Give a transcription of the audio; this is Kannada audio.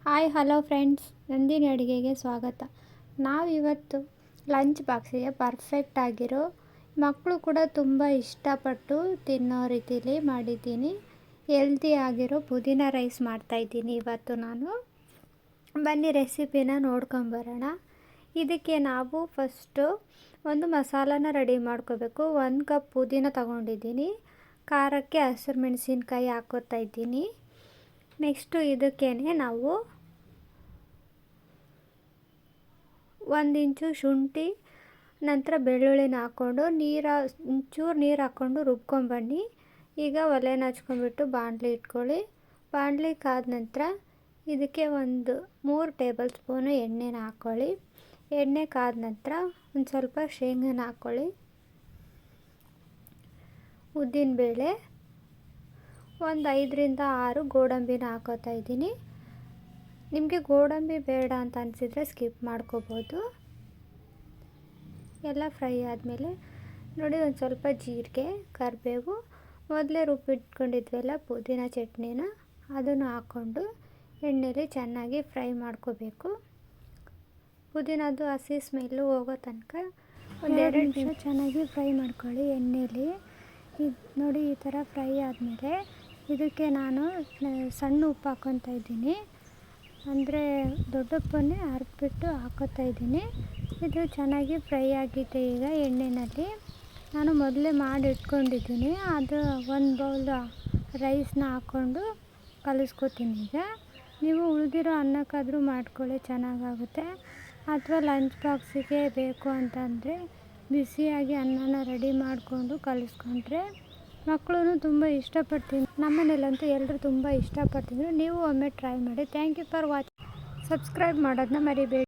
ಹಾಯ್ ಹಲೋ ಫ್ರೆಂಡ್ಸ್, ನಂದಿನಿ ಅಡುಗೆಗೆ ಸ್ವಾಗತ. ನಾವಿವತ್ತು ಲಂಚ್ ಬಾಕ್ಸಿಗೆ ಪರ್ಫೆಕ್ಟ್ ಆಗಿರೋ, ಮಕ್ಕಳು ಕೂಡ ತುಂಬ ಇಷ್ಟಪಟ್ಟು ತಿನ್ನೋ ರೀತಿಲಿ ಮಾಡಿದ್ದೀನಿ. ಹೆಲ್ದಿ ಆಗಿರೋ ಪುದೀನ ರೈಸ್ ಮಾಡ್ತಾಯಿದ್ದೀನಿ ಇವತ್ತು ನಾನು. ಬನ್ನಿ ರೆಸಿಪಿನ ನೋಡ್ಕೊಂಬರೋಣ. ಇದಕ್ಕೆ ನಾವು ಫಸ್ಟು ಒಂದು ಮಸಾಲಾನ ರೆಡಿ ಮಾಡ್ಕೋಬೇಕು. 1 ಕಪ್ ಪುದೀನ ತೊಗೊಂಡಿದ್ದೀನಿ. ಖಾರಕ್ಕೆ ಹಸಿರು ಮೆಣಸಿನ್ಕಾಯಿ ಹಾಕೋತಾ ಇದ್ದೀನಿ. ನೆಕ್ಸ್ಟು ಇದಕ್ಕೇ ನಾವು 1 ಇಂಚು ಶುಂಠಿ, ನಂತರ ಬೆಳ್ಳುಳ್ಳಿನ ಹಾಕ್ಕೊಂಡು ಒಂಚೂರು ನೀರು ಹಾಕ್ಕೊಂಡು ರುಬ್ಕೊಂಬನ್ನಿ. ಈಗ ಒಲೆನ ಹಚ್ಕೊಂಡ್ಬಿಟ್ಟು ಬಾಣಲಿ ಇಟ್ಕೊಳ್ಳಿ. ಬಾಣಲಿ ಕಾದ ನಂತರ ಇದಕ್ಕೆ ಒಂದು 3 ಟೇಬಲ್ ಸ್ಪೂನು ಎಣ್ಣೆನ ಹಾಕ್ಕೊಳ್ಳಿ. ಎಣ್ಣೆ ಕಾದ ನಂತರ ಒಂದು ಸ್ವಲ್ಪ ಶೇಂಗಾನ ಹಾಕ್ಕೊಳ್ಳಿ. ಉದ್ದಿನಬೇಳೆ, ಒಂದು 5ರಿಂದ 6 ಗೋಡಂಬಿನ ಹಾಕೋತಾ ಇದ್ದೀನಿ. ನಿಮಗೆ ಗೋಡಂಬಿ ಬೇಡ ಅಂತ ಅನಿಸಿದರೆ ಸ್ಕಿಪ್ ಮಾಡ್ಕೋಬೋದು. ಎಲ್ಲ ಫ್ರೈ ಆದಮೇಲೆ ನೋಡಿ ಒಂದು ಸ್ವಲ್ಪ ಜೀರಿಗೆ, ಕರಿಬೇವು, ಮೊದಲೇ ರುಬ್ಬಿಟ್ಕೊಂಡಿದ್ವಲ್ಲ ಪುದೀನ ಚಟ್ನಿನ, ಅದನ್ನು ಹಾಕ್ಕೊಂಡು ಎಣ್ಣೆಲಿ ಚೆನ್ನಾಗಿ ಫ್ರೈ ಮಾಡ್ಕೋಬೇಕು. ಪುದೀನದ್ದು ಹಸಿ ಸ್ಮೆಲ್ಲು ಹೋಗೋ ತನಕ ಒಂದು 2 ನಿಮಿಷ ಚೆನ್ನಾಗಿ ಫ್ರೈ ಮಾಡ್ಕೊಳ್ಳಿ ಎಣ್ಣೆಲಿ. ಇದು ನೋಡಿ, ಈ ಥರ ಫ್ರೈ ಆದಮೇಲೆ ಇದಕ್ಕೆ ನಾನು ಸಣ್ಣ ಉಪ್ಪು ಹಾಕ್ಕೊತಾ ಇದ್ದೀನಿ. ಅಂದರೆ ದೊಡ್ಡಪ್ಪನ್ನೇ ಅರ್ಬಿಟ್ಟು ಹಾಕೋತಾ ಇದ್ದೀನಿ. ಇದು ಚೆನ್ನಾಗಿ ಫ್ರೈ ಆಗಿದೆ. ಈಗ ಎಣ್ಣೆಯಲ್ಲಿ ನಾನು ಮೊದಲೇ ಮಾಡಿ ಇಟ್ಕೊಂಡಿದ್ದೀನಿ. ಅದು 1 ಬೌಲ್ ರೈಸ್ನ ಹಾಕ್ಕೊಂಡು ಕಲಿಸ್ಕೊತೀನಿ. ಈಗ ನೀವು ಉಳಿದಿರೋ ಅನ್ನಕ್ಕಾದರೂ ಮಾಡ್ಕೊಳ್ಳಿ, ಚೆನ್ನಾಗಾಗುತ್ತೆ. ಅಥವಾ ಲಂಚ್ ಬಾಕ್ಸಿಗೆ ಬೇಕು ಅಂತಂದರೆ ಬಿಸಿಯಾಗಿ ಅನ್ನನ ರೆಡಿ ಮಾಡಿಕೊಂಡು ಕಲಿಸ್ಕೊಂಡ್ರೆ ಮಕ್ಕಳು ತುಂಬ ಇಷ್ಟಪಡ್ತೀನಿ. ನಮ್ಮನೇಲಂತೂ ಎಲ್ಲರೂ ತುಂಬ ಇಷ್ಟಪಡ್ತಿದ್ರು. ನೀವು ಒಮ್ಮೆ ಟ್ರೈ ಮಾಡಿ. Thank you for watching. Subscribe ಮಾಡೋದನ್ನ ಮರಿಬೇಡಿ.